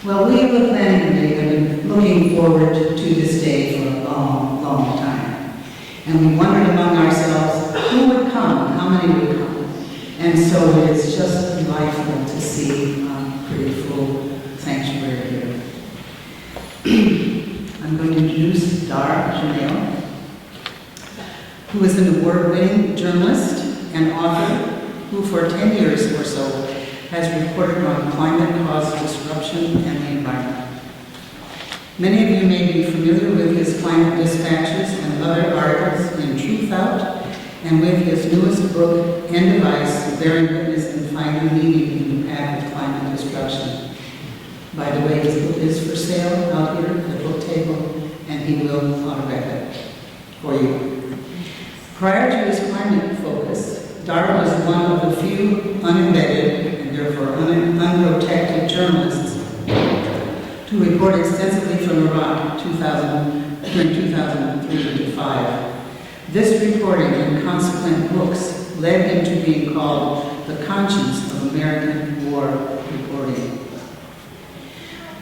Well, we of the planning committee have been looking forward to this day for a long, long time. And we wondered among ourselves who would come, how many would come. And so it's just delightful to see a pretty full sanctuary here. I'm going to introduce Dahr Jamail, who is an award-winning journalist and author who for 10 years or so has reported on climate-caused disruption and the environment. Many of you may be familiar with his climate dispatches and other articles in Truth Out, and with his newest book, End of Ice, Bearing Witness and Finding Meaning in the Path of Climate Destruction. By the way, his book is for sale out here at the book table, and he will autograph it for you. Prior to his climate focus, Dahr was one of the few unembedded and therefore unprotected journalists to report extensively from Iraq during 2003 to 5. This reporting and consequent books led him to being called the conscience of American war reporting.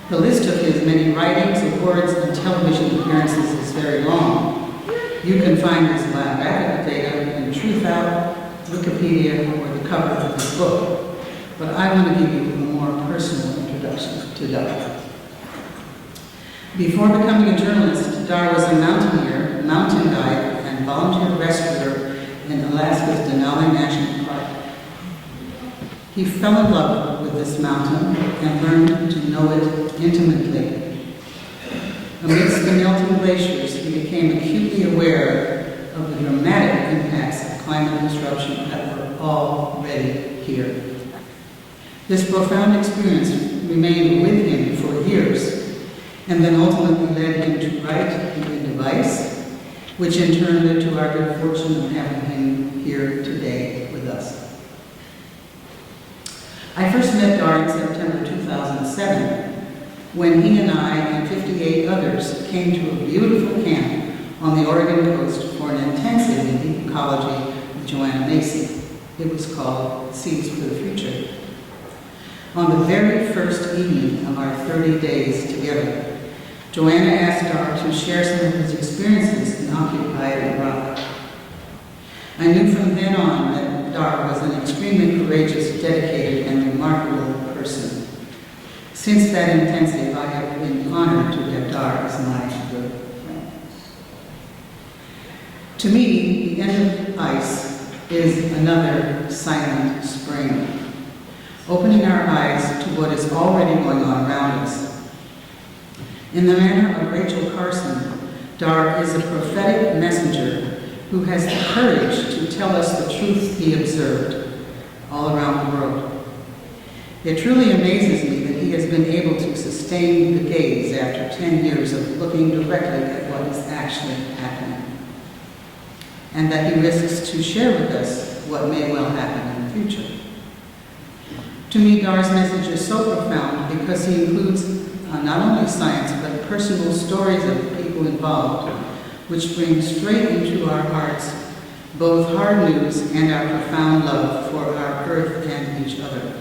The list of his many writings, awards, and television appearances is very long. You can find his biographical data in Truth Out, Wikipedia, or the cover of his book, but I want to give you a more personal introduction to Dahr. Before becoming a journalist, Dahr was a mountaineer, mountain guide, and volunteer rescuer in Alaska's Denali National Park. He fell in love with this mountain and learned to know it intimately. Amidst the melting glaciers, he became acutely aware of the dramatic impacts of climate disruption that were already here. This profound experience remained with him for years, and then ultimately led him to write The End of Ice, which in turn led to our good fortune of having him here today with us. I first met Dahr in September 2007, when he and I and 58 others came to a beautiful camp on the Oregon coast for an intensive in ecology with Joanna Macy. It was called Seeds for the Future. On the very first evening of our 30 days together, Joanna asked Dahr to share some of his experiences in occupied Iraq. I knew from then on that Dahr was an extremely courageous, dedicated, and remarkable person. Since that intensive, I have been honored to have Dahr as my good friend. To me, The End of Ice is another silent spring, opening our eyes to what is already going on around us. In the manner of Rachel Carson, Dahr is a prophetic messenger who has the courage to tell us the truth he observed all around the world. It truly amazes me that he has been able to sustain the gaze after 10 years of looking directly at what is actually happening, and that he risks to share with us what may well happen in the future. To me, Dahr's message is so profound because he includes not only science, but personal stories of the people involved, which bring straight into our hearts both hard news and our profound love for our earth and each other.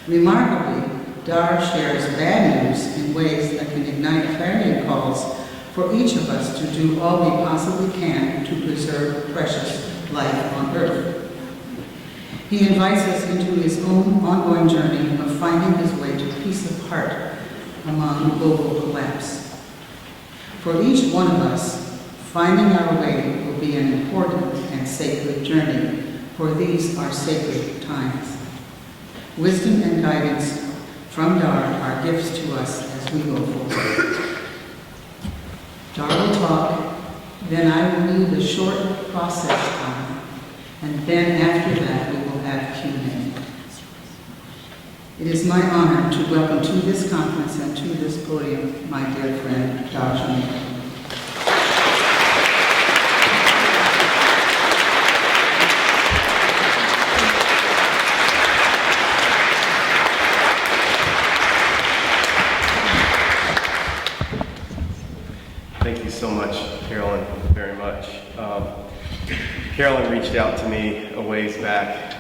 Remarkably, Dahr shares bad news in ways that can ignite clarion calls for each of us to do all we possibly can to preserve precious life on earth. He invites us into his own ongoing journey of finding his way to peace of heart among global collapse. For each one of us, finding our way will be an important and sacred journey, for these are sacred times. Wisdom and guidance from Dahr are gifts to us as we go forward. Dahr will talk, then I will lead a short process time, and then after that we will have Q&A. It is my honor to welcome to this conference and to this podium my dear friend, Dahr Jamail. Thank you so much, Carolyn, very much. Carolyn reached out to me a ways back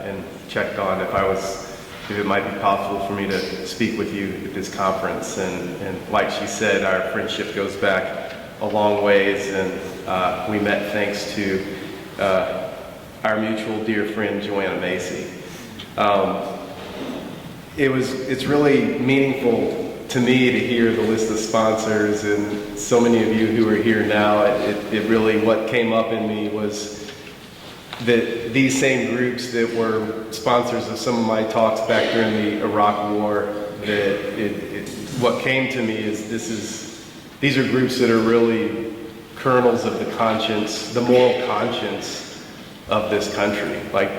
and checked on if I was if it might be possible for me to speak with you at this conference. And like she said, our friendship goes back a long ways, and we met thanks to our mutual dear friend, Joanna Macy. It's really meaningful to me to hear the list of sponsors and so many of you who are here now. It really, what came up in me was that these same groups that were sponsors of some of my talks back during the Iraq War, what came to me is these are groups that are really kernels of the conscience, the moral conscience of this country. Like,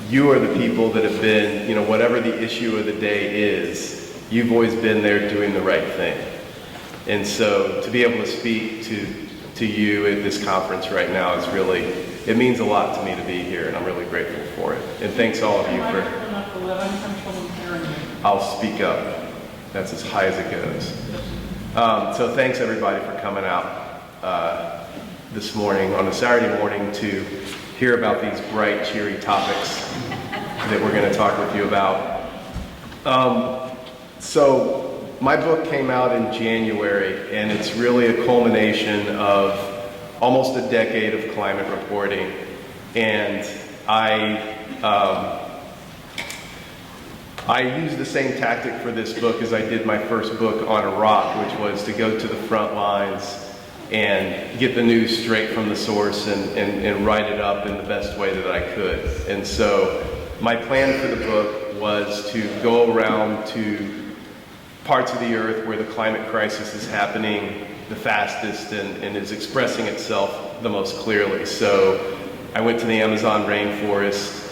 you are the people that have been, whatever the issue of the day is, you've always been there doing the right thing. And so to be able to speak to you at this conference right now is really, it means a lot to me to be here, and I'm really grateful for it. And thanks all of you for... I'll speak up. That's as high as it goes. So thanks everybody for coming out this morning, on a Saturday morning, to hear about these bright, cheery topics that we're going to talk with you about. So my book came out in January, and it's really a culmination of almost a decade of climate reporting. And I used the same tactic for this book as I did my first book on Iraq, which was to go to the front lines and get the news straight from the source and write it up in the best way that I could. And so my plan for the book was to go around to parts of the earth where the climate crisis is happening the fastest and is expressing itself the most clearly. So I went to the Amazon rainforest,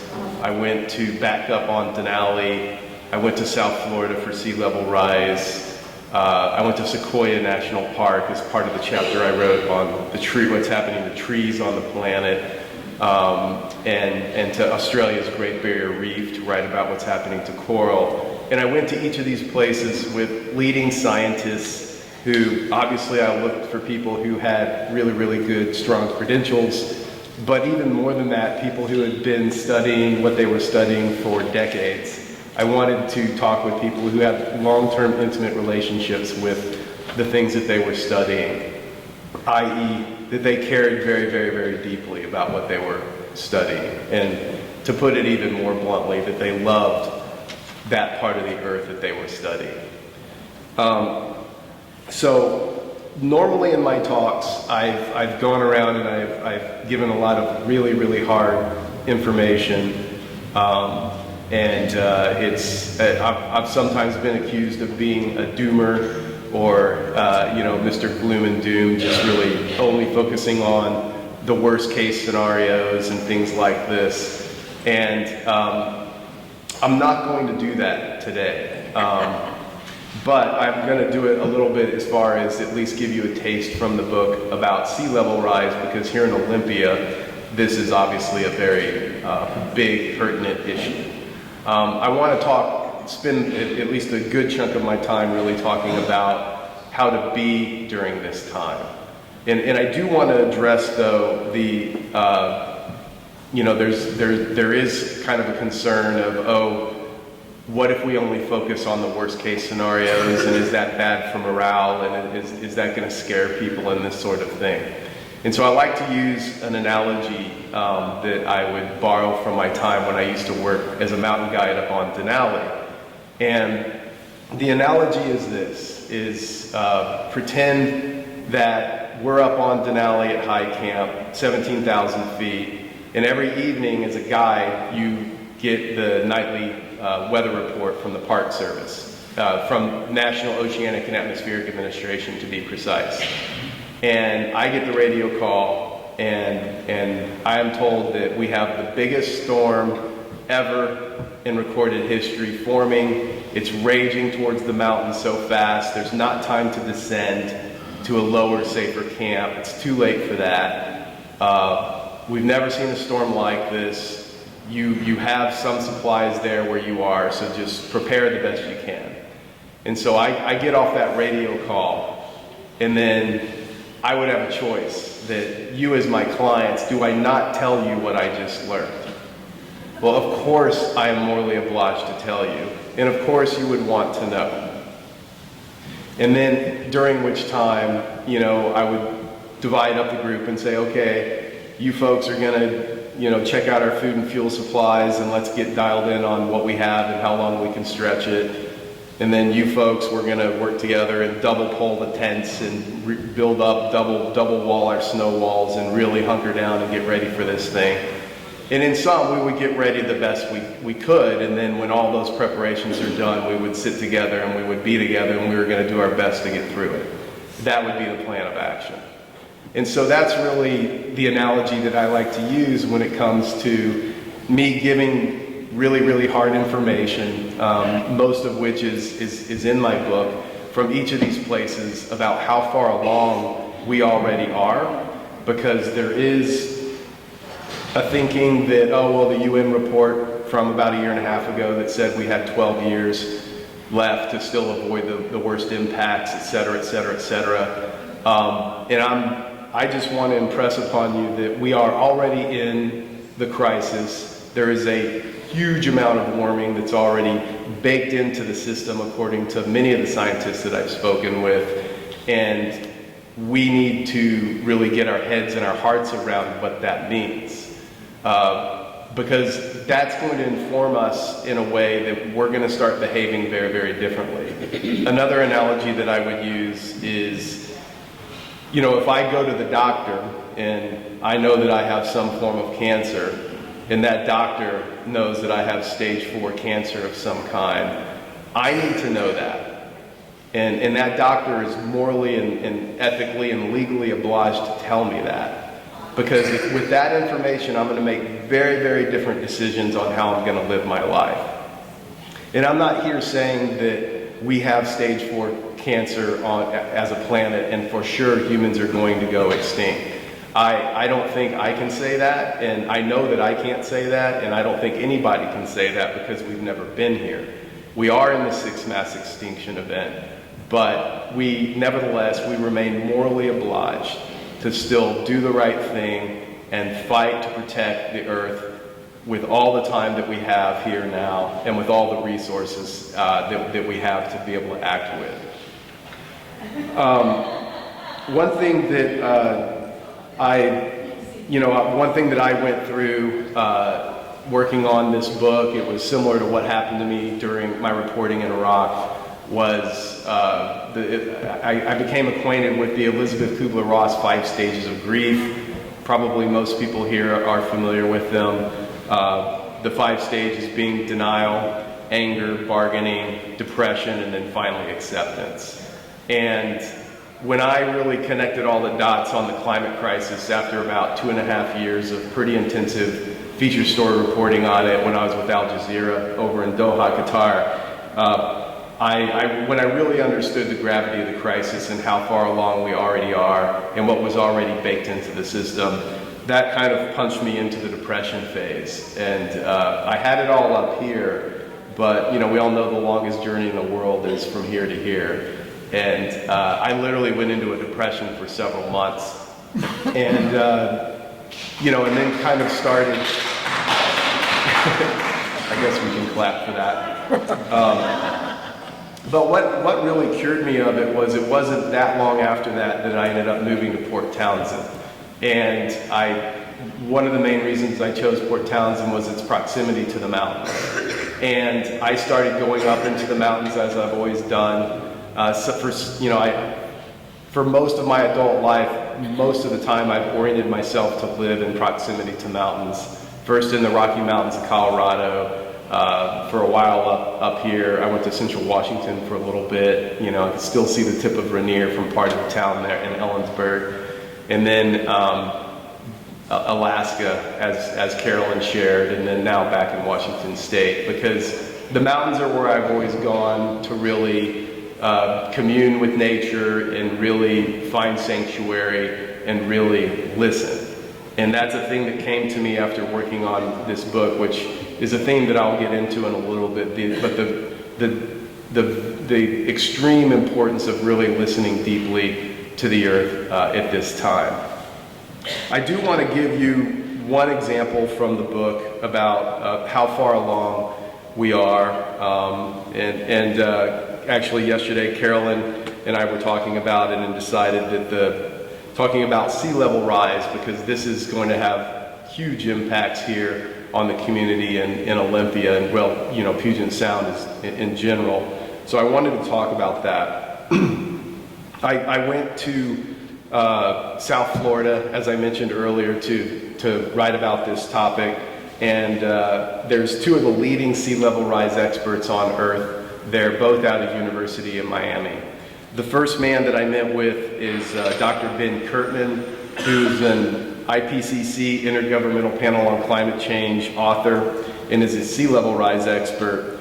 I went to back up on Denali, I went to South Florida for sea level rise, I went to Sequoia National Park as part of the chapter I wrote on what's happening to trees on the planet, and to Australia's Great Barrier Reef to write about what's happening to coral. And I went to each of these places with leading scientists who, obviously I looked for people who had really, really good, strong credentials, but even more than that, people who had been studying what they were studying for decades. I wanted to talk with people who had long-term intimate relationships with the things that they were studying, i.e. that they cared very, very, very deeply about what they were studying. And to put it even more bluntly, that they loved that part of the earth that they were studying. So normally in my talks, I've gone around and I've given a lot of really, really hard information. I've sometimes been accused of being a doomer, or Mr. Gloom and Doom, just really only focusing on the worst case scenarios and things like this. And I'm not going to do that today. But I'm going to do it a little bit as far as at least give you a taste from the book about sea level rise, because here in Olympia, this is obviously a very big, pertinent issue. I want to spend at least a good chunk of my time really talking about how to be during this time. And I do want to address, though, there is kind of a concern of, what if we only focus on the worst case scenarios, and is that bad for morale, and is that going to scare people, and this sort of thing. And so I like to use an analogy that I would borrow from my time when I used to work as a mountain guide up on Denali. And the analogy is this, pretend that we're up on Denali at high camp, 17,000 feet, and every evening as a guide, you get the nightly weather report from the Park Service, from National Oceanic and Atmospheric Administration to be precise. And I get the radio call, and I am told that we have the biggest storm ever in recorded history forming. It's raging towards the mountains so fast, there's not time to descend to a lower, safer camp. It's too late for that. We've never seen a storm like this. You have some supplies there where you are, so just prepare the best you can. And so I get off that radio call, and then I would have a choice that you as my clients, do I not tell you what I just learned? Well, of course I am morally obliged to tell you, And of course you would want to know. And then during which time, I would divide up the group and say, okay, you folks are gonna, check out our food and fuel supplies, and let's get dialed in on what we have and how long we can stretch it. And then you folks, we're gonna work together and double pole the tents and build up, double wall our snow walls and really hunker down and get ready for this thing. And in some, we would get ready the best we could, and then when all those preparations are done, we would sit together and we would be together and we were gonna do our best to get through it. That would be the plan of action. And so that's really the analogy that I like to use when it comes to me giving really hard information, most of which is in my book, from each of these places about how far along we already are, because there is a thinking that, the UN report from about a year and a half ago that said we had 12 years left to still avoid the worst impacts, et cetera, et cetera, et cetera. And I just want to impress upon you that we are already in the crisis. There is a huge amount of warming that's already baked into the system, according to many of the scientists that I've spoken with. And we need to really get our heads and our hearts around what that means. Because that's going to inform us in a way that we're going to start behaving very differently. Another analogy that I would use is, if I go to the doctor and I know that I have some form of cancer, and that doctor knows that I have stage 4 cancer of some kind, I need to know that. And that doctor is morally and ethically and legally obliged to tell me that. Because with that information, I'm going to make very different decisions on how I'm going to live my life. And I'm not here saying that we have stage 4 cancer as a planet, and for sure humans are going to go extinct. I don't think I can say that, and I know that I can't say that, and I don't think anybody can say that because we've never been here. We are in the 6th mass extinction event, but nevertheless, we remain morally obliged to still do the right thing and fight to protect the Earth with all the time that we have here now and with all the resources that we have to be able to act with. One thing that I went through working on this book, it was similar to what happened to me during my reporting in Iraq, was I became acquainted with the Elizabeth Kubler-Ross 5 stages of grief. Probably most people here are familiar with them. The 5 stages being denial, anger, bargaining, depression, and then finally acceptance. And when I really connected all the dots on the climate crisis after about 2.5 years of pretty intensive feature story reporting on it when I was with Al Jazeera over in Doha, Qatar, when I really understood the gravity of the crisis and how far along we already are and what was already baked into the system, that kind of punched me into the depression phase. And I had it all up here, but we all know the longest journey in the world is from here to here. And I literally went into a depression for several months. And, and then kind of started, I guess we can clap for that. But what really cured me of it wasn't that long after that I ended up moving to Port Townsend. And one of the main reasons I chose Port Townsend was its proximity to the mountains. And I started going up into the mountains as I've always done. For most of my adult life, most of the time I've oriented myself to live in proximity to mountains. First in the Rocky Mountains of Colorado, for a while up here. I went to Central Washington for a little bit. I could still see the tip of Rainier from part of the town there in Ellensburg. And then Alaska, as Carolyn shared, and then now back in Washington State, because the mountains are where I've always gone to really commune with nature and really find sanctuary and really listen. And that's a thing that came to me after working on this book, which is a theme that I'll get into in a little bit, but the extreme importance of really listening deeply to the earth at this time. I do want to give you one example from the book about how far along we are Actually yesterday, Carolyn and I were talking about it and decided that talking about sea level rise, because this is going to have huge impacts here on the community in Olympia and, well, you know, Puget Sound is in general. So I wanted to talk about that. I went to South Florida, as I mentioned earlier, to write about this topic. And there's two of the leading sea level rise experts on Earth. They're both out of University of Miami. The first man that I met with is Dr. Ben Kirtman, who's an IPCC Intergovernmental Panel on Climate Change author and is a sea level rise expert.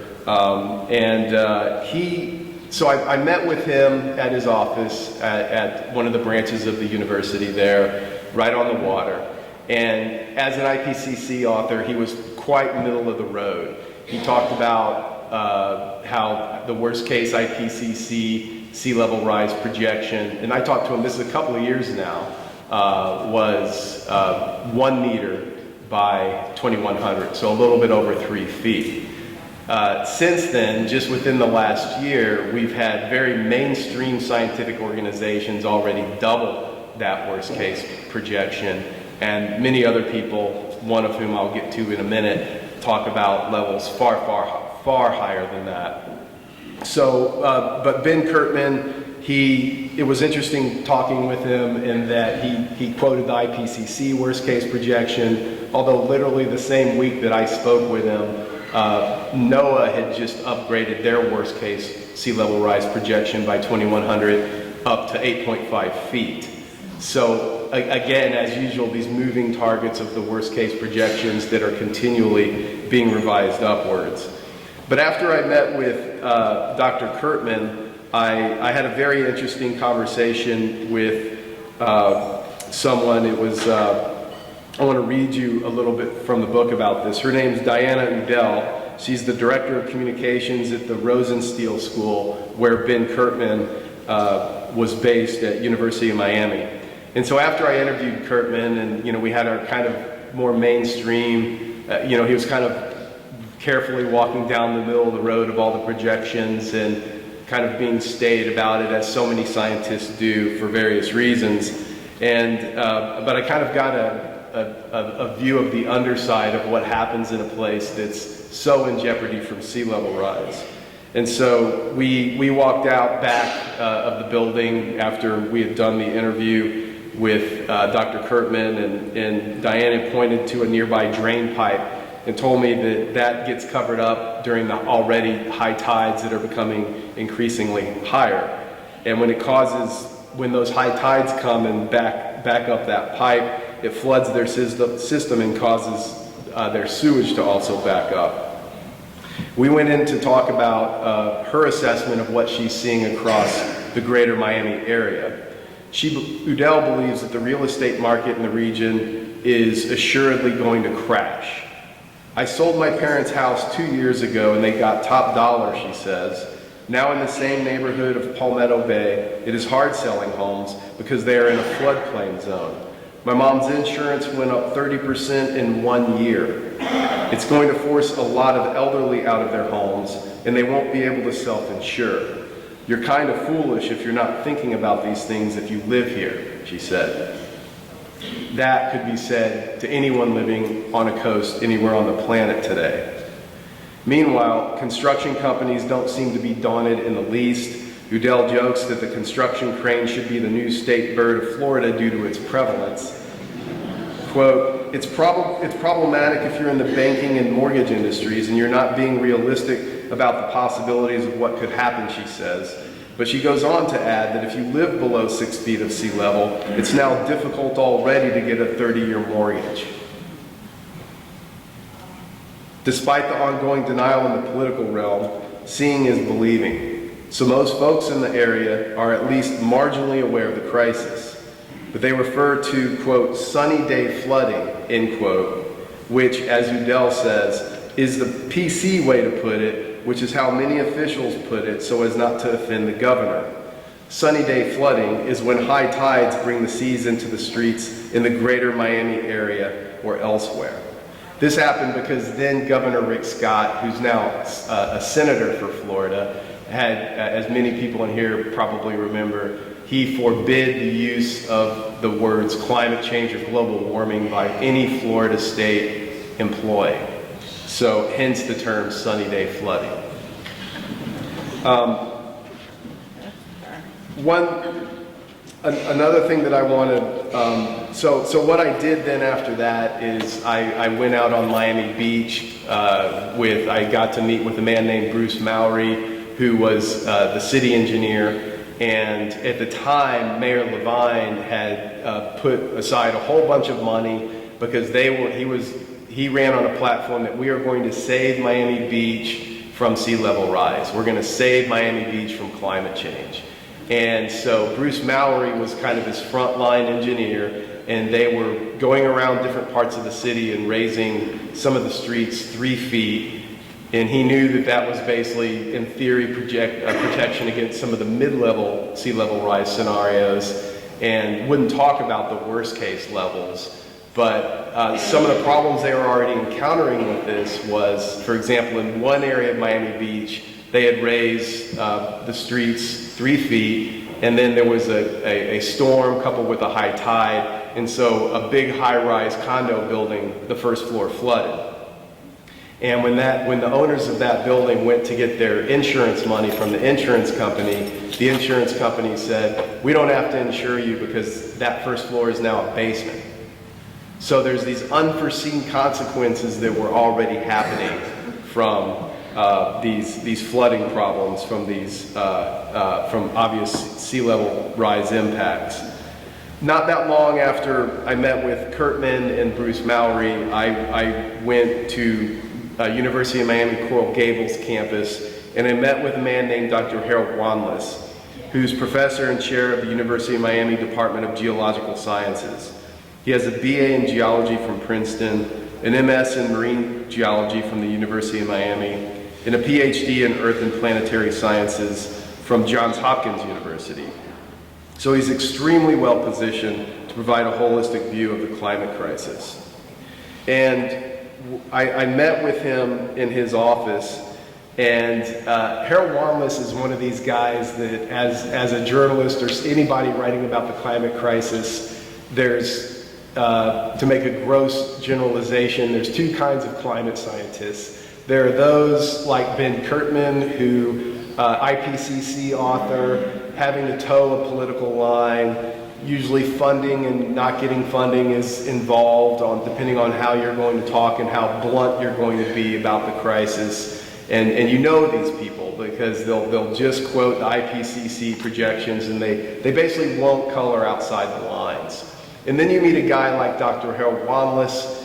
So I met with him at his office at one of the branches of the university there, right on the water. And as an IPCC author, he was quite middle of the road. He talked about how the worst case IPCC sea level rise projection, and I talked to him, this is a couple of years now, was 1 meter by 2100, so a little bit over 3 feet. Since then, just within the last year, we've had very mainstream scientific organizations already double that worst case projection, and many other people, one of whom I'll get to in a minute, talk about levels far higher than that. So, but Ben Kirtman, it was interesting talking with him in that he quoted the IPCC worst case projection, although literally the same week that I spoke with him, NOAA had just upgraded their worst case sea level rise projection by 2100 up to 8.5 feet. So again, as usual, these moving targets of the worst case projections that are continually being revised upwards. But after I met with Dr. Kirtman, I had a very interesting conversation with someone. It was, I want to read you a little bit from the book about this. Her name's Diana Udell. She's the Director of Communications at the Rosenstiel School, where Ben Kirtman was based at University of Miami. And so after I interviewed Kirtman, and, you know, we had our kind of more mainstream, you know, he was kind of carefully walking down the middle of the road of all the projections and kind of being staid about it, as so many scientists do for various reasons. And but I kind of got a view of the underside of what happens in a place that's so in jeopardy from sea level rise. And so we walked out back of the building after we had done the interview with Dr. Kirtman, and Diana pointed to a nearby drain pipe and told me that gets covered up during the already high tides that are becoming increasingly higher. And when those high tides come and back up that pipe, it floods their system and causes their sewage to also back up. We went in to talk about her assessment of what she's seeing across the greater Miami area. Udell believes that the real estate market in the region is assuredly going to crash. I sold my parents' house 2 years ago and they got top dollar, she says. Now in the same neighborhood of Palmetto Bay, it is hard selling homes because they are in a floodplain zone. My mom's insurance went up 30% in 1 year. It's going to force a lot of elderly out of their homes and they won't be able to self-insure. You're kind of foolish if you're not thinking about these things if you live here, she said. That could be said to anyone living on a coast anywhere on the planet today. Meanwhile, construction companies don't seem to be daunted in the least. Udell jokes that the construction crane should be the new state bird of Florida due to its prevalence. Quote, it's problematic if you're in the banking and mortgage industries and you're not being realistic about the possibilities of what could happen, she says. But she goes on to add that if you live below 6 feet of sea level, it's now difficult already to get a 30-year mortgage. Despite the ongoing denial in the political realm, seeing is believing. So most folks in the area are at least marginally aware of the crisis. But they refer to, quote, sunny day flooding, end quote, which, as Udell says, is the PC way to put it, which is how many officials put it so as not to offend the governor. Sunny day flooding is when high tides bring the seas into the streets in the greater Miami area or elsewhere. This happened because then Governor Rick Scott, who's now a senator for Florida, had, as many people in here probably remember, he forbid the use of the words climate change or global warming by any Florida state employee. So hence the term sunny day flooding. Another thing that I wanted, so what I did then after that is I went out on Miami Beach I got to meet with a man named Bruce Mowry, who was the city engineer. And at the time, Mayor Levine had put aside a whole bunch of money because he ran on a platform that we are going to save Miami Beach from sea level rise. We're going to save Miami Beach from climate change. And so Bruce Mowry was kind of his frontline engineer, and they were going around different parts of the city and raising some of the streets 3 feet. And he knew that that was basically, in theory, protection against some of the mid-level sea level rise scenarios, and wouldn't talk about the worst case levels. But some of the problems they were already encountering with this was, for example, in one area of Miami Beach, they had raised the streets 3 feet, and then there was a storm coupled with a high tide, and so a big high-rise condo building, the first floor flooded. And when the owners of that building went to get their insurance money from the insurance company said, "We don't have to insure you because that first floor is now a basement." So there's these unforeseen consequences that were already happening from these flooding problems, from obvious sea level rise impacts. Not that long after I met with Kurtman and Bruce Mowry, I went to University of Miami Coral Gables campus, and I met with a man named Dr. Harold Wanless, who's professor and chair of the University of Miami Department of Geological Sciences. He has a BA in geology from Princeton, an MS in marine geology from the University of Miami, and a PhD in earth and planetary sciences from Johns Hopkins University. So he's extremely well positioned to provide a holistic view of the climate crisis. And I met with him in his office, and Harold Wanless is one of these guys that as a journalist or anybody writing about the climate crisis, there's, to make a gross generalization, there's two kinds of climate scientists. There are those like Ben Kurtman, who, IPCC author, having to toe a political line. Usually funding and not getting funding is involved depending on how you're going to talk and how blunt you're going to be about the crisis. And you know these people because they'll just quote the IPCC projections, and they basically won't color outside the lines. And then you meet a guy like Dr. Harold Wanless.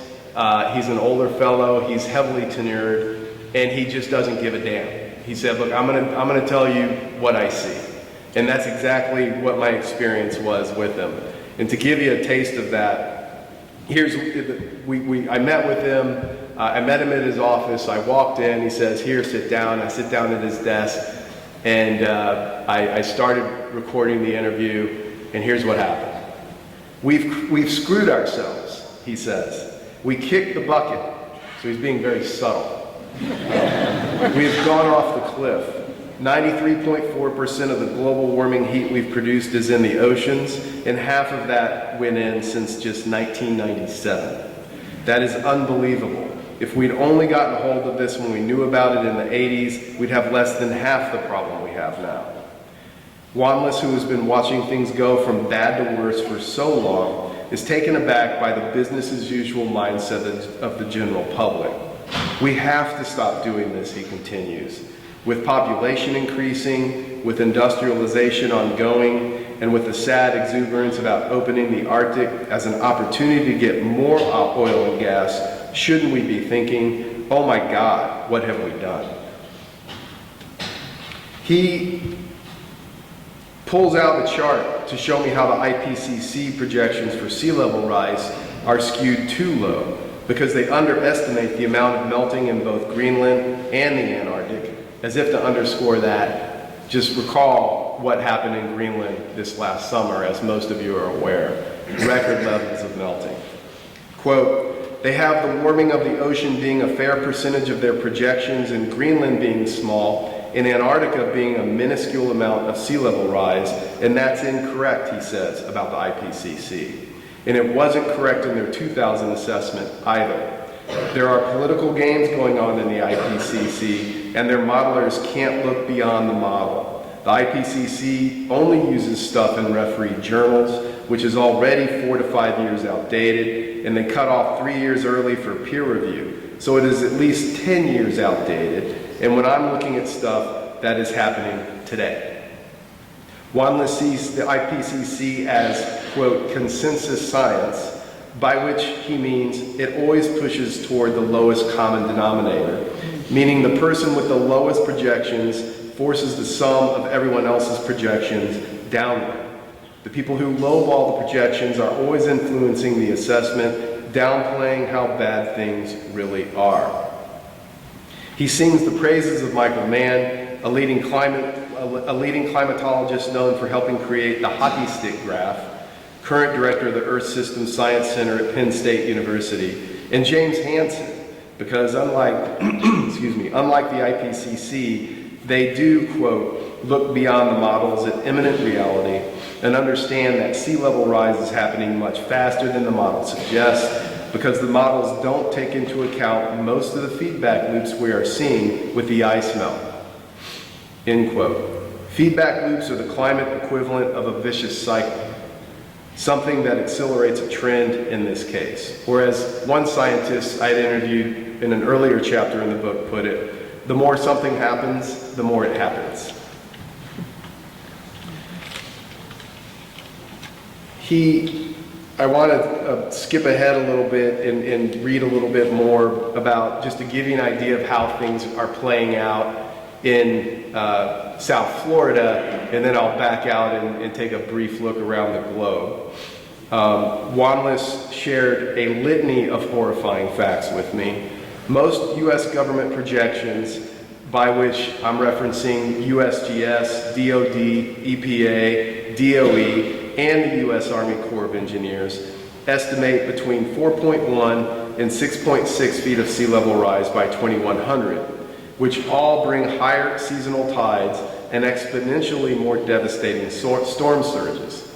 He's an older fellow, he's heavily tenured, and he just doesn't give a damn. He said, "Look, I'm gonna tell you what I see." And that's exactly what my experience was with him. And to give you a taste of that, I met with him. I met him at his office. I walked in. He says, "Here, sit down." I sit down at his desk, and I started recording the interview. And here's what happened: We've screwed ourselves, he says. We kicked the bucket. So he's being very subtle. We've gone off the cliff. 93.4% of the global warming heat we've produced is in the oceans, and half of that went in since just 1997. That is unbelievable. If we'd only gotten a hold of this when we knew about it in the 80s, we'd have less than half the problem we have now. Wanless, who has been watching things go from bad to worse for so long, is taken aback by the business as usual mindset of the general public. We have to stop doing this, he continues. With population increasing, with industrialization ongoing, and with the sad exuberance about opening the Arctic as an opportunity to get more oil and gas, shouldn't we be thinking, oh my God, what have we done? He pulls out the chart to show me how the IPCC projections for sea level rise are skewed too low because they underestimate the amount of melting in both Greenland and the Antarctic. As if to underscore that, just recall what happened in Greenland this last summer, as most of you are aware. Record levels of melting. Quote, they have the warming of the ocean being a fair percentage of their projections, and Greenland being small, and Antarctica being a minuscule amount of sea level rise, and that's incorrect, he says, about the IPCC. And it wasn't correct in their 2000 assessment either. There are political games going on in the IPCC, and their modelers can't look beyond the model. The IPCC only uses stuff in refereed journals, which is already 4 to 5 years outdated, and they cut off 3 years early for peer review. So it is at least 10 years outdated, and when I'm looking at stuff, that is happening today. Wanless sees the IPCC as, quote, consensus science, by which he means it always pushes toward the lowest common denominator, meaning the person with the lowest projections forces the sum of everyone else's projections downward. The people who lowball the projections are always influencing the assessment, downplaying how bad things really are. He sings the praises of Michael Mann, a leading climatologist known for helping create the hockey stick graph, current director of the Earth System Science Center at Penn State University, and James Hansen, because unlike the IPCC, they do, quote, look beyond the models at imminent reality and understand that sea level rise is happening much faster than the models suggest, because the models don't take into account most of the feedback loops we are seeing with the ice melt. End quote. Feedback loops are the climate equivalent of a vicious cycle, something that accelerates a trend in this case. Or as one scientist I had interviewed in an earlier chapter in the book put it, the more something happens, the more it happens. I want to skip ahead a little bit and read a little bit more about, just to give you an idea of how things are playing out in South Florida, and then I'll back out and take a brief look around the globe. Wanless shared a litany of horrifying facts with me. Most U.S. government projections, by which I'm referencing USGS, DOD, EPA, DOE, and the U.S. Army Corps of Engineers, estimate between 4.1 and 6.6 feet of sea level rise by 2100, which all bring higher seasonal tides and exponentially more devastating storm surges.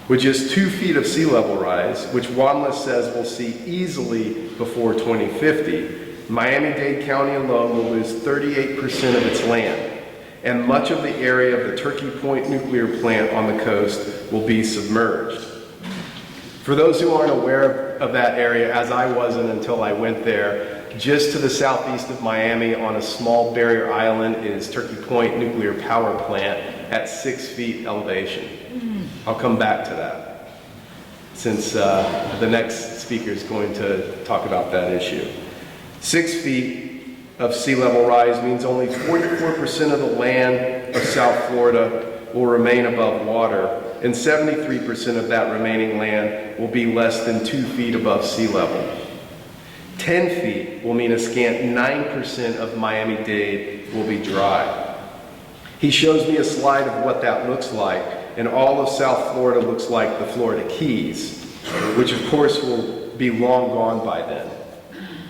With just 2 feet of sea level rise, which Wanless says we'll see easily before 2050, Miami-Dade County alone will lose 38% of its land, and much of the area of the Turkey Point nuclear plant on the coast will be submerged. For those who aren't aware of that area, as I wasn't until I went there, just to the southeast of Miami on a small barrier island is Turkey Point nuclear power plant at 6 feet elevation. I'll come back to that, since the next speaker is going to talk about that issue. 6 feet of sea level rise means only 44% of the land of South Florida will remain above water, and 73% of that remaining land will be less than 2 feet above sea level. 10 feet will mean a scant 9% of Miami-Dade will be dry. He shows me a slide of what that looks like, and all of South Florida looks like the Florida Keys, which of course will be long gone by then.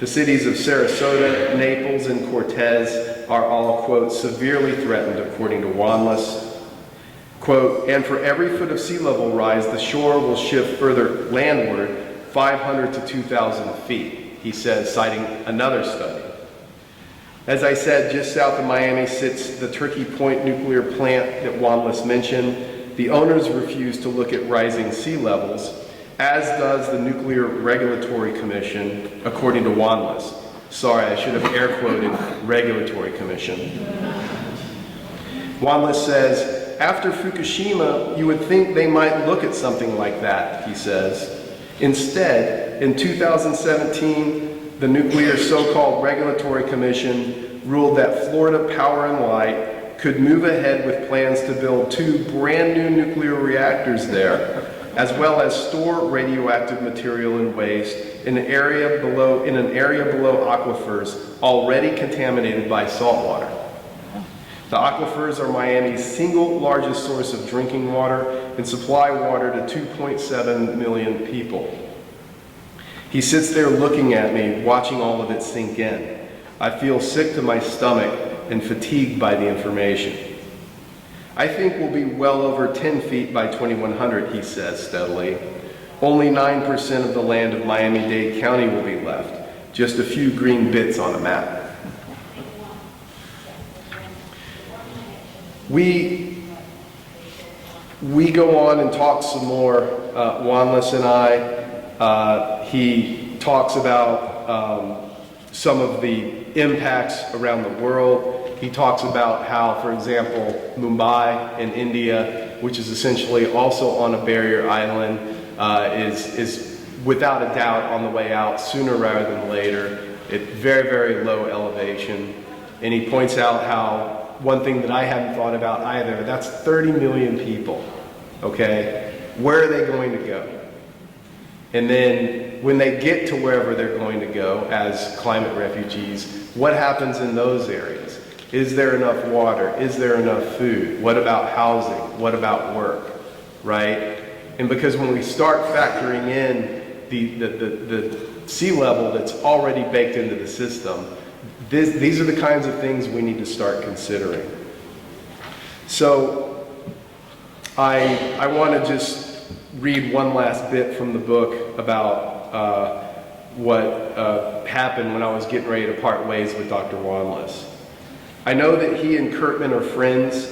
The cities of Sarasota, Naples, and Cortez are all, quote, severely threatened, according to Wanless. Quote, and for every foot of sea level rise, the shore will shift further landward 500 to 2,000 feet, he says, citing another study. As I said, just south of Miami sits the Turkey Point nuclear plant that Wanless mentioned. The owners refuse to look at rising sea levels, as does the Nuclear Regulatory Commission, according to Wanless. Sorry, I should have air quoted Regulatory Commission. Wanless says, after Fukushima, you would think they might look at something like that, he says. Instead, in 2017, the Nuclear so-called Regulatory Commission ruled that Florida Power and Light could move ahead with plans to build 2 brand new nuclear reactors there, as well as store radioactive material and waste in an area below aquifers already contaminated by salt water. The aquifers are Miami's single largest source of drinking water and supply water to 2.7 million people. He sits there looking at me, watching all of it sink in. I feel sick to my stomach and fatigued by the information. I think we'll be well over 10 feet by 2100, he says steadily. Only 9% of the land of Miami-Dade County will be left, just a few green bits on a map. We go on and talk some more, Wanless and I. He talks about some of the impacts around the world. He talks about how, for example, Mumbai in India, which is essentially also on a barrier island, is without a doubt on the way out sooner rather than later at very, very low elevation. And he points out how one thing that I hadn't thought about either, that's 30 million people, okay? Where are they going to go? And then when they get to wherever they're going to go as climate refugees, what happens in those areas? Is there enough water? Is there enough food? What about housing? What about work, right? And because when we start factoring in the sea level that's already baked into the system, these are the kinds of things we need to start considering. So I want to just read one last bit from the book about what happened when I was getting ready to part ways with Dr. Wanless. I know that he and Kurtman are friends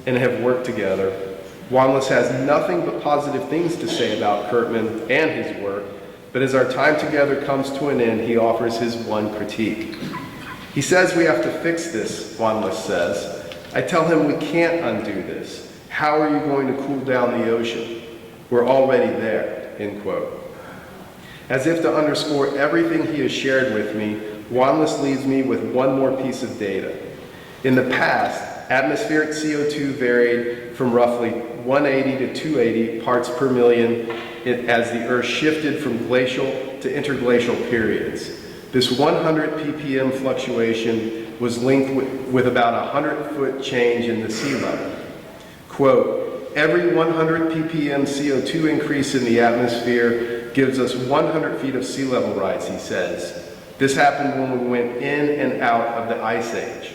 and have worked together. Wanless has nothing but positive things to say about Kurtman and his work, but as our time together comes to an end, he offers his one critique. He says we have to fix this, Wanless says. I tell him we can't undo this. How are you going to cool down the ocean? We're already there, end quote. As if to underscore everything he has shared with me, Wanless leaves me with one more piece of data. In the past, atmospheric CO2 varied from roughly 180 to 280 parts per million as the Earth shifted from glacial to interglacial periods. This 100 ppm fluctuation was linked with about a 100-foot change in the sea level. Quote, every 100 ppm CO2 increase in the atmosphere gives us 100 feet of sea level rise, he says. This happened when we went in and out of the Ice Age.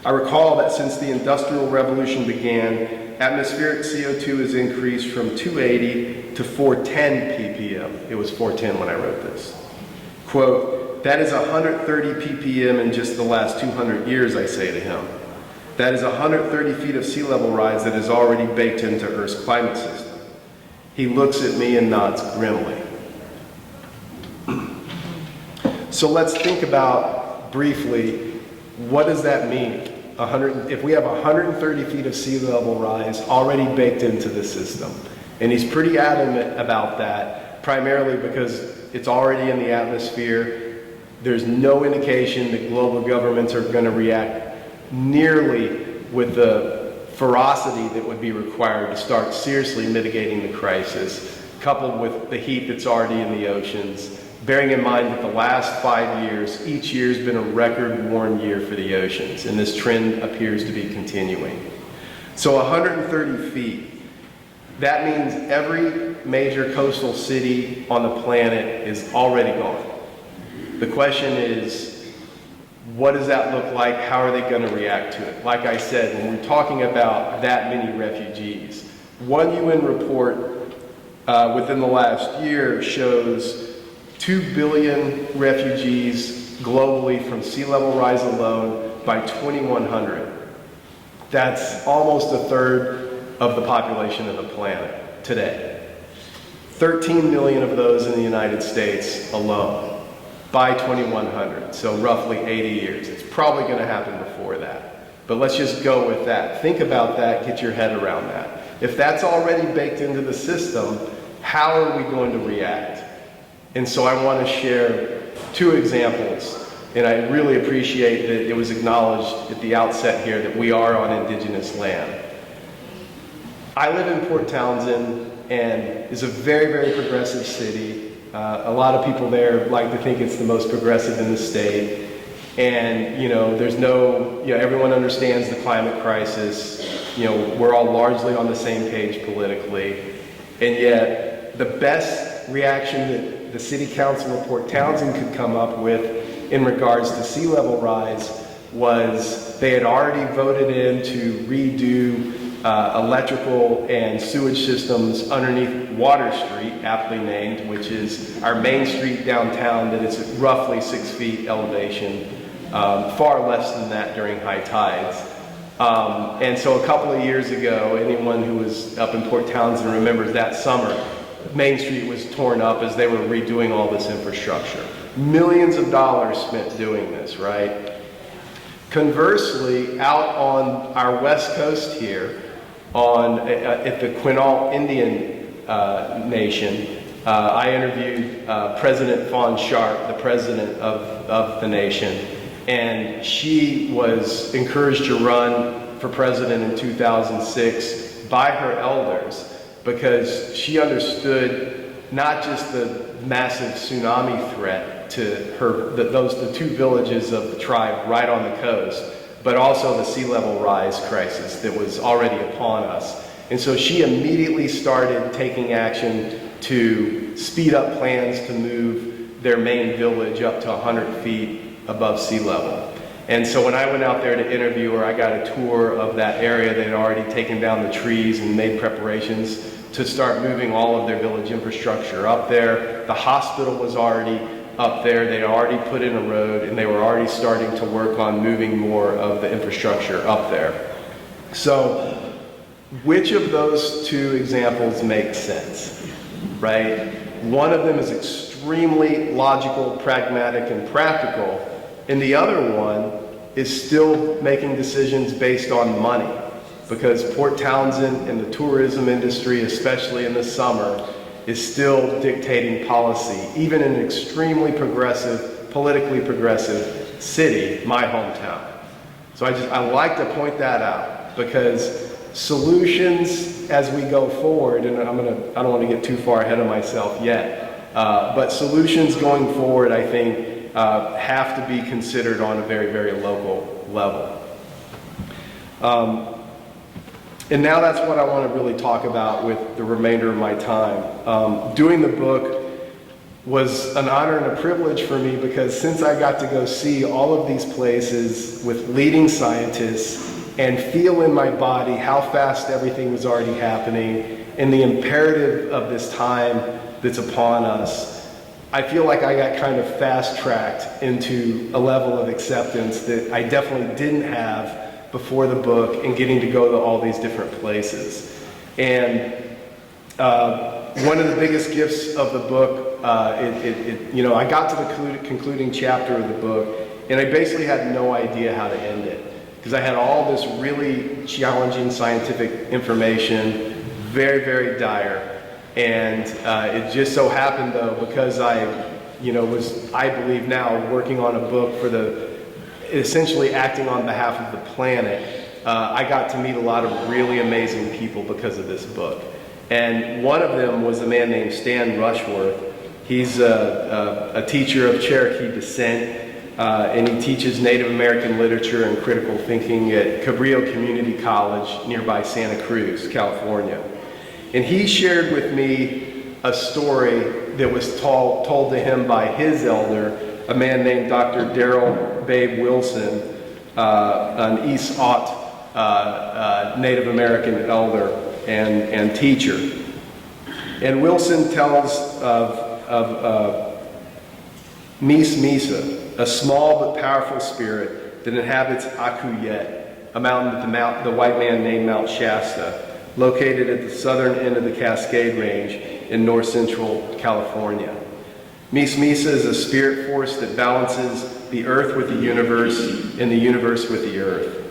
I recall that since the Industrial Revolution began, atmospheric CO2 has increased from 280 to 410 ppm. It was 410 when I wrote this. Quote, that is 130 ppm in just the last 200 years, I say to him. That is 130 feet of sea level rise that is already baked into Earth's climate system. He looks at me and nods grimly. So let's think about briefly, what does that mean? If we have 130 feet of sea level rise already baked into the system. And he's pretty adamant about that, primarily because it's already in the atmosphere. There's no indication that global governments are going to react nearly with the ferocity that would be required to start seriously mitigating the crisis, coupled with the heat that's already in the oceans, bearing in mind that the last 5 years, each year has been a record warm year for the oceans, and this trend appears to be continuing. So 130 feet, that means every major coastal city on the planet is already gone. The question is, what does that look like? How are they going to react to it? Like I said, when we're talking about that many refugees, one UN report within the last year shows 2 billion refugees globally from sea level rise alone by 2100. That's almost a third of the population of the planet today. 13 million of those in the United States alone by 2100, so roughly 80 years. It's probably going to happen before that. But let's just go with that. Think about that, get your head around that. If that's already baked into the system, how are we going to react? And so I want to share 2 examples, and I really appreciate that it was acknowledged at the outset here that we are on indigenous land. I live in Port Townsend, and it's a very, very progressive city. A lot of people there like to think it's the most progressive in the state. And, there's no, everyone understands the climate crisis. We're all largely on the same page politically. And yet, the best reaction the City Council of Port Townsend could come up with in regards to sea level rise was they had already voted in to redo electrical and sewage systems underneath Water Street, aptly named, which is our main street downtown that is at roughly 6 feet elevation, far less than that during high tides. And so a couple of years ago, anyone who was up in Port Townsend remembers that summer, Main Street was torn up as they were redoing all this infrastructure. Millions of dollars spent doing this, right? Conversely, out on our west coast here, at the Quinault Indian Nation, I interviewed President Fawn Sharp, the president of the nation, and she was encouraged to run for president in 2006 by her elders because she understood not just the massive tsunami threat to the two villages of the tribe right on the coast, but also the sea level rise crisis that was already upon us. And so she immediately started taking action to speed up plans to move their main village up to 100 feet above sea level. And so when I went out there to interview her, I got a tour of that area. They'd already taken down the trees and made preparations to start moving all of their village infrastructure up there. The hospital was already up there. They already put in a road, and they were already starting to work on moving more of the infrastructure up there. So which of those two examples makes sense, right? One of them is extremely logical, pragmatic, and practical, and the other one is still making decisions based on money, because Port Townsend and the tourism industry, especially in the summer, is still dictating policy, even in an extremely progressive, politically progressive city, my hometown. So I like to point that out, because solutions as we go forward, and I don't want to get too far ahead of myself yet, but solutions going forward, I think, have to be considered on a very, very local level. And now that's what I want to really talk about with the remainder of my time. Doing the book was an honor and a privilege for me, because since I got to go see all of these places with leading scientists and feel in my body how fast everything was already happening and the imperative of this time that's upon us, I feel like I got kind of fast-tracked into a level of acceptance that I definitely didn't have before the book and getting to go to all these different places. And one of the biggest gifts of the book, I got to the concluding chapter of the book, and I basically had no idea how to end it, because I had all this really challenging scientific information, very, very dire. And it just so happened, though, because I believe now, working on a book essentially acting on behalf of the planet, I got to meet a lot of really amazing people because of this book. And one of them was a man named Stan Rushworth. He's a teacher of Cherokee descent, and he teaches Native American literature and critical thinking at Cabrillo Community College nearby Santa Cruz, California. And he shared with me a story that was told to him by his elder, a man named Dr. Daryl Babe Wilson, an East Aut Native American elder and teacher. And Wilson tells of Mis Misa, a small but powerful spirit that inhabits Akuyet, a mountain that the white man named Mount Shasta, located at the southern end of the Cascade Range in north central California. Mis Misa is a spirit force that balances the earth with the universe and the universe with the earth.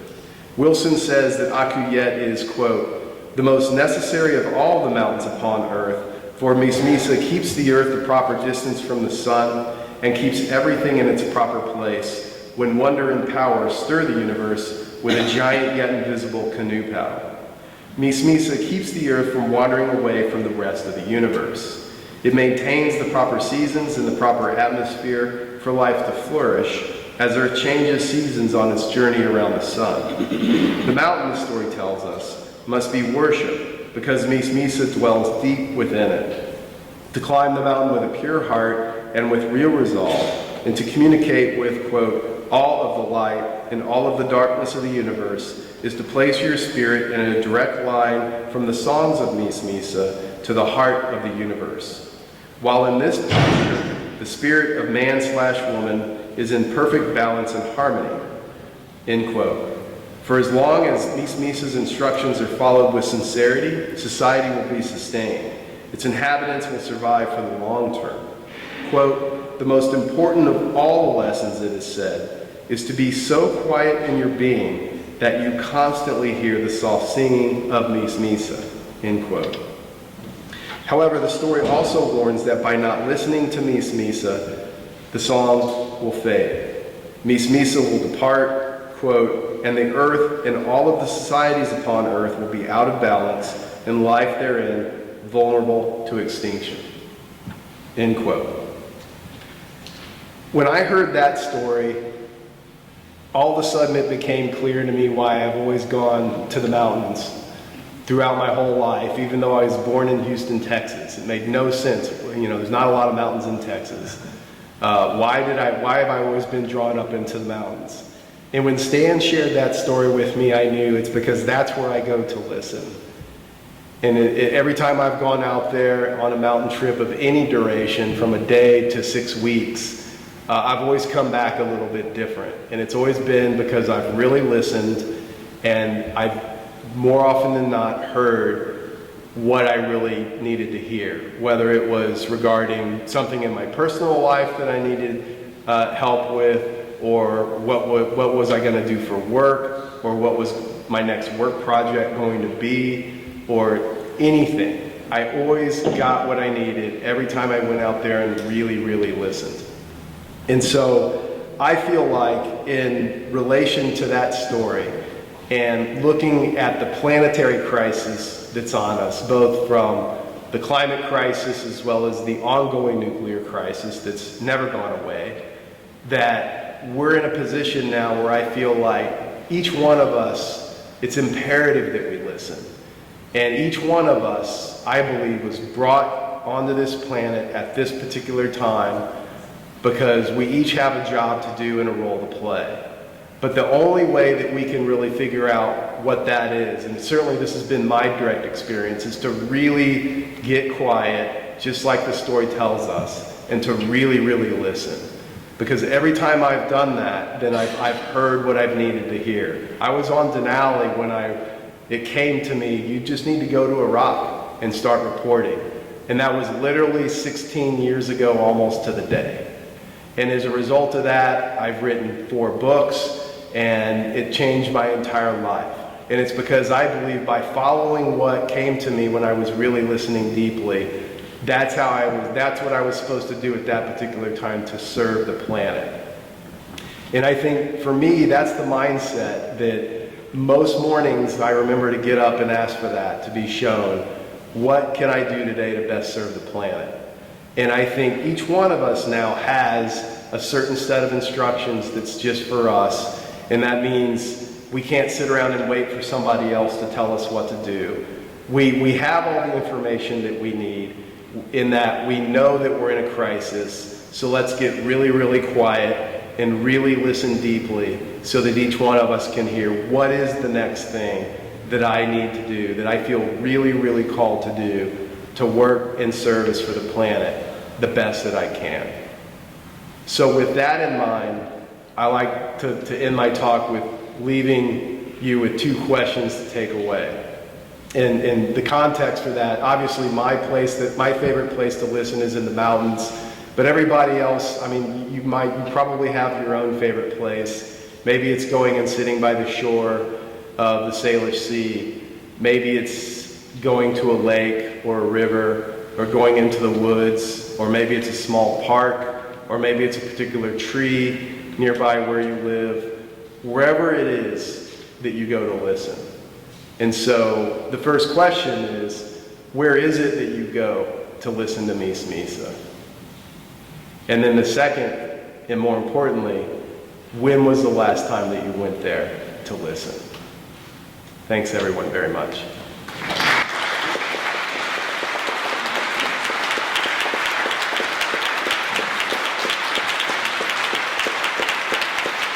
Wilson says that Akuyet is, quote, the most necessary of all the mountains upon earth, for Mis Misa keeps the earth a proper distance from the sun and keeps everything in its proper place when wonder and power stir the universe with a giant yet invisible canoe paddle. Mis Misa keeps the earth from wandering away from the rest of the universe. It maintains the proper seasons and the proper atmosphere for life to flourish as Earth changes seasons on its journey around the sun. The mountain, the story tells us, must be worshipped because Mis Misa dwells deep within it. to climb the mountain with a pure heart and with real resolve, and to communicate with, quote, all of the light and all of the darkness of the universe, is to place your spirit in a direct line from the songs of Mies Misa to the heart of the universe. While in this posture, the spirit of man/woman is in perfect balance and harmony, end quote. For as long as Mies Misa's instructions are followed with sincerity, society will be sustained. Its inhabitants will survive for the long term. Quote, the most important of all the lessons, it is said, is to be so quiet in your being that you constantly hear the soft singing of Mies Misa, end quote. However, the story also warns that by not listening to Mies Misa, the song will fade. Mies Misa will depart, quote, and the earth and all of the societies upon earth will be out of balance and life therein vulnerable to extinction, end quote. When I heard that story, all of a sudden it became clear to me why I've always gone to the mountains throughout my whole life, even though I was born in Houston, Texas. It made no sense. You know, there's not a lot of mountains in Texas. Why have I always been drawn up into the mountains? And when Stan shared that story with me, I knew it's because that's where I go to listen. And every time I've gone out there on a mountain trip of any duration, from a day to 6 weeks, I've always come back a little bit different. And it's always been because I've really listened, and I've more often than not heard what I really needed to hear, whether it was regarding something in my personal life that I needed help with, or what was I going to do for work, or what was my next work project going to be, or anything. I always got what I needed every time I went out there and really, really listened. And so I feel like in relation to that story and looking at the planetary crisis that's on us, both from the climate crisis as well as the ongoing nuclear crisis that's never gone away, that we're in a position now where I feel like each one of us, it's imperative that we listen. And each one of us, I believe, was brought onto this planet at this particular time because we each have a job to do and a role to play. But the only way that we can really figure out what that is, and certainly this has been my direct experience, is to really get quiet, just like the story tells us, and to really, really listen. Because every time I've done that, then I've heard what I've needed to hear. I was on Denali when it came to me, you just need to go to Iraq and start reporting. And that was literally 16 years ago, almost to the day. And as a result of that, I've written 4 books, and it changed my entire life. And it's because I believe by following what came to me when I was really listening deeply, that's what I was supposed to do at that particular time to serve the planet. And I think for me, that's the mindset that most mornings I remember to get up and ask for that, to be shown, what can I do today to best serve the planet? And I think each one of us now has a certain set of instructions that's just for us. And that means we can't sit around and wait for somebody else to tell us what to do. We have all the information that we need, in that we know that we're in a crisis. So let's get really, really quiet and really listen deeply so that each one of us can hear what is the next thing that I need to do, that I feel really, really called to do, to work in service for the planet the best that I can. So with that in mind, I like to end my talk with leaving you with 2 questions to take away. And the context for that, obviously my favorite place to listen is in the mountains, but everybody else, I mean, you probably have your own favorite place. Maybe it's going and sitting by the shore of the Salish Sea. Maybe it's going to a lake or a river, or going into the woods, or maybe it's a small park, or maybe it's a particular tree nearby where you live. Wherever it is that you go to listen. And so the first question is, where is it that you go to listen to Mies Misa? And then the second, and more importantly, when was the last time that you went there to listen? Thanks everyone very much.